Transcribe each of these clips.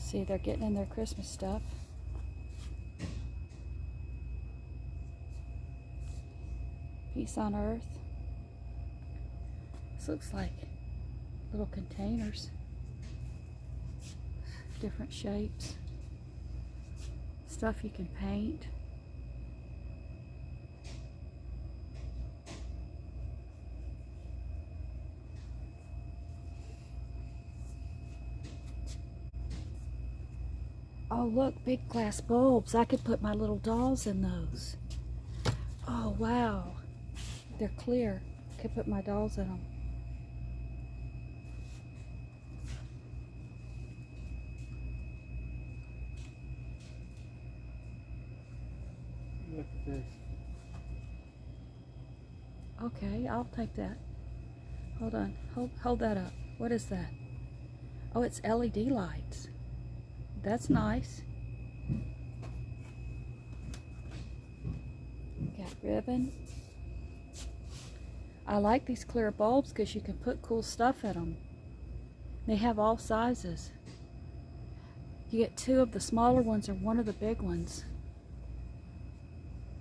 See, they're getting in their Christmas stuff. Peace on earth. This looks like little containers. Different shapes. Stuff you can paint. Oh, look, big glass bulbs. I could put my little dolls in those. Oh, wow. They're clear. I could put my dolls in them. Look at this. Okay, I'll take that. Hold on. Hold that up. What is that? Oh, it's LED lights. That's nice. Got ribbon. I like these clear bulbs because you can put cool stuff in them. They have all sizes. You get 2 of the smaller ones or 1 of the big ones.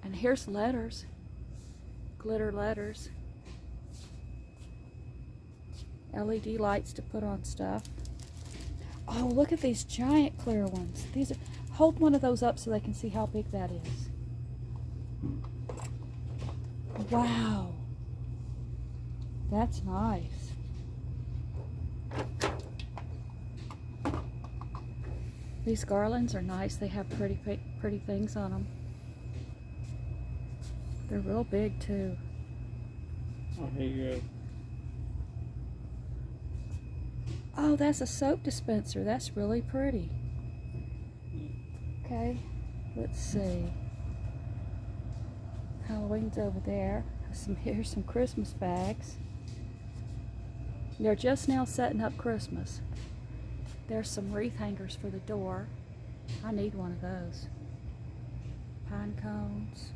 And here's letters. Glitter letters. LED lights to put on stuff. Oh, look at these giant clear ones. These are, hold one of those up so they can see how big that is. Wow. That's nice. These garlands are nice. They have pretty things on them. They're real big too. Oh, here you go. Oh, that's a soap dispenser. That's really pretty. Okay, let's see. Halloween's over there. Here's some Christmas bags. They're just now setting up Christmas. There's some wreath hangers for the door. I need one of those. Pine cones.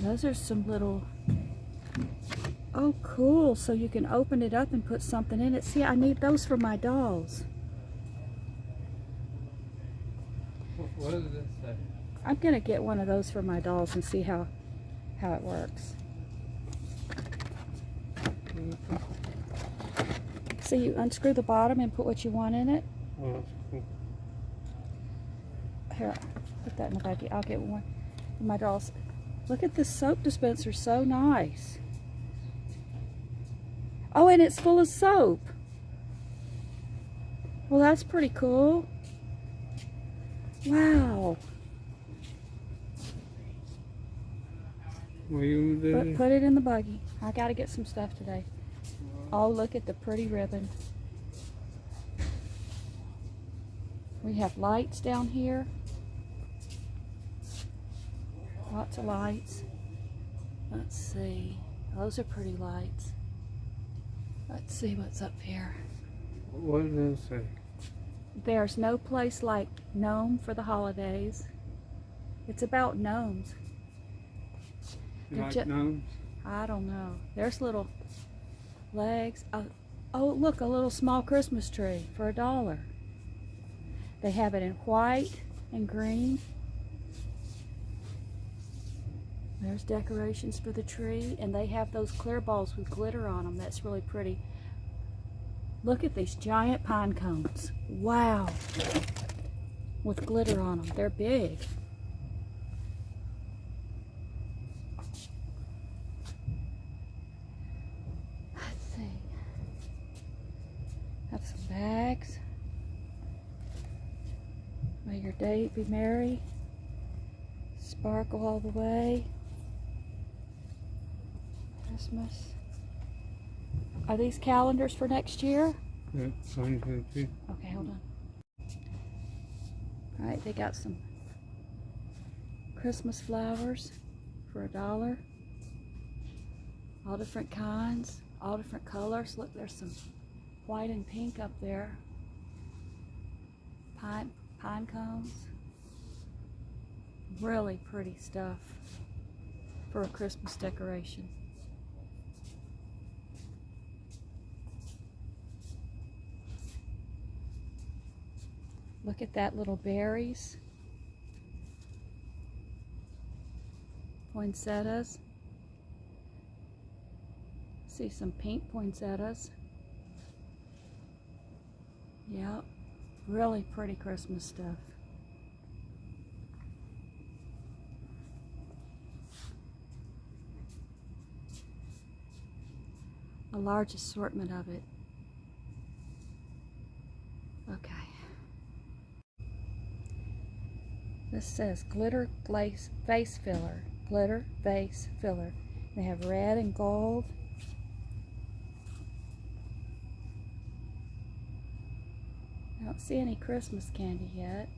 Those are some little... Oh, cool. So you can open it up and put something in it. See, I need those for my dolls. What does this say? I'm going to get one of those for my dolls and see how it works. So you unscrew the bottom and put what you want in it. Oh, that's cool. Here, put that in the baggie. I'll get one for my dolls. Look at this soap dispenser. So nice. Oh, and it's full of soap. Well, that's pretty cool. Wow. What are you gonna do? Put it in the buggy. I gotta get some stuff today. Oh, look at the pretty ribbon. We have lights down here. Lots of lights. Let's see. Those are pretty lights. Let's see what's up here. What does it say? There's no place like Gnome for the holidays. It's about gnomes. You like gnomes? I don't know. There's little legs. Oh, look, a little small Christmas tree for $1. They have it in white and green. There's decorations for the tree, and they have those clear balls with glitter on them. That's really pretty. Look at these giant pine cones. Wow. With glitter on them. They're big. Let's see. Have some bags. May your day be merry. Sparkle all the way. Christmas. Are these calendars for next year? Yeah, 2022. Okay, hold on. Alright, they got some Christmas flowers for $1. All different kinds, all different colors. Look, there's some white and pink up there. Pine cones. Really pretty stuff for a Christmas decoration. Look at that, little berries. Poinsettias. See some pink poinsettias. Yep, really pretty Christmas stuff. A large assortment of it. Okay. This says glitter glaze vase filler. Glitter vase filler. They have red and gold. I don't see any Christmas candy yet.